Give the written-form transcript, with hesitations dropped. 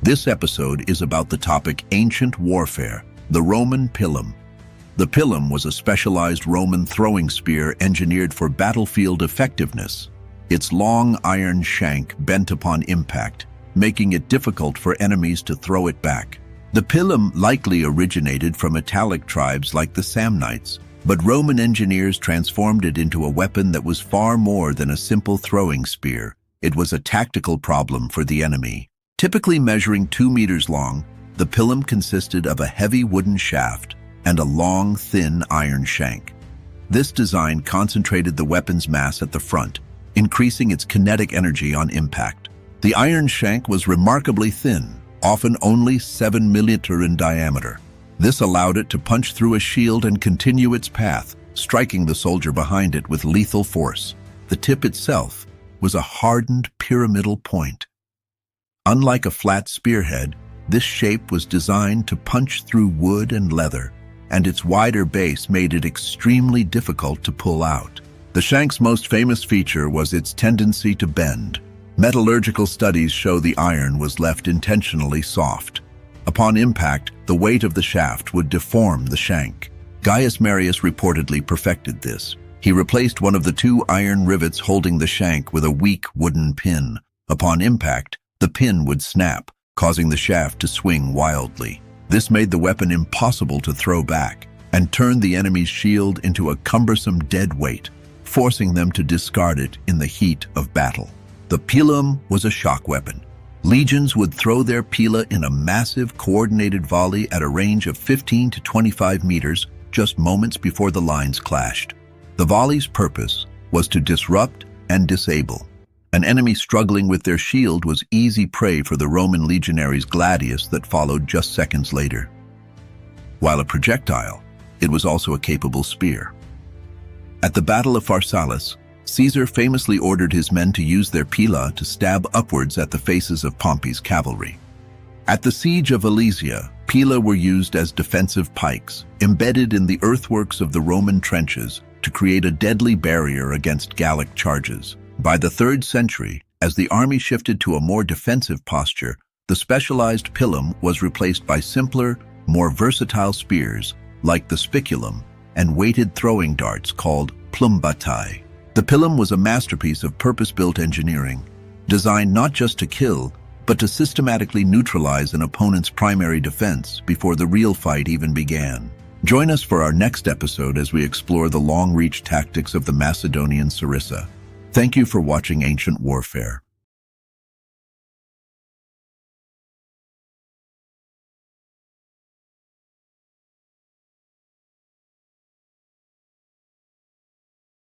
This episode is about the topic ancient warfare, the Roman Pilum. The Pilum was a specialized Roman throwing spear engineered for battlefield effectiveness. Its long iron shank bent upon impact, making it difficult for enemies to throw it back. The Pilum likely originated from Italic tribes like the Samnites, but Roman engineers transformed it into a weapon that was far more than a simple throwing spear. It was a tactical problem for the enemy. Typically measuring 2 meters long, the Pilum consisted of a heavy wooden shaft and a long, thin iron shank. This design concentrated the weapon's mass at the front, increasing its kinetic energy on impact. The iron shank was remarkably thin, often only 7 millimeters in diameter. This allowed it to punch through a shield and continue its path, striking the soldier behind it with lethal force. The tip itself was a hardened pyramidal point. Unlike a flat spearhead, this shape was designed to punch through wood and leather, and its wider base made it extremely difficult to pull out. The shank's most famous feature was its tendency to bend. Metallurgical studies show the iron was left intentionally soft. Upon impact, the weight of the shaft would deform the shank. Gaius Marius reportedly perfected this. He replaced one of the 2 iron rivets holding the shank with a weak wooden pin. Upon impact, the pin would snap, causing the shaft to swing wildly. This made the weapon impossible to throw back and turned the enemy's shield into a cumbersome dead weight, forcing them to discard it in the heat of battle. The pilum was a shock weapon. Legions would throw their pila in a massive, coordinated volley at a range of 15 to 25 meters, just moments before the lines clashed. The volley's purpose was to disrupt and disable. An enemy struggling with their shield was easy prey for the Roman legionaries' gladius that followed just seconds later. While a projectile, it was also a capable spear. At the Battle of Pharsalus, Caesar famously ordered his men to use their pila to stab upwards at the faces of Pompey's cavalry. At the siege of Alesia, pila were used as defensive pikes, embedded in the earthworks of the Roman trenches to create a deadly barrier against Gallic charges. By the 3rd century, as the army shifted to a more defensive posture, the specialized pilum was replaced by simpler, more versatile spears like the spiculum and weighted throwing darts called plumbatai. The pilum was a masterpiece of purpose-built engineering, designed not just to kill, but to systematically neutralize an opponent's primary defense before the real fight even began. Join us for our next episode as we explore the long-reach tactics of the Macedonian sarissa. Thank you for watching Ancient Warfare.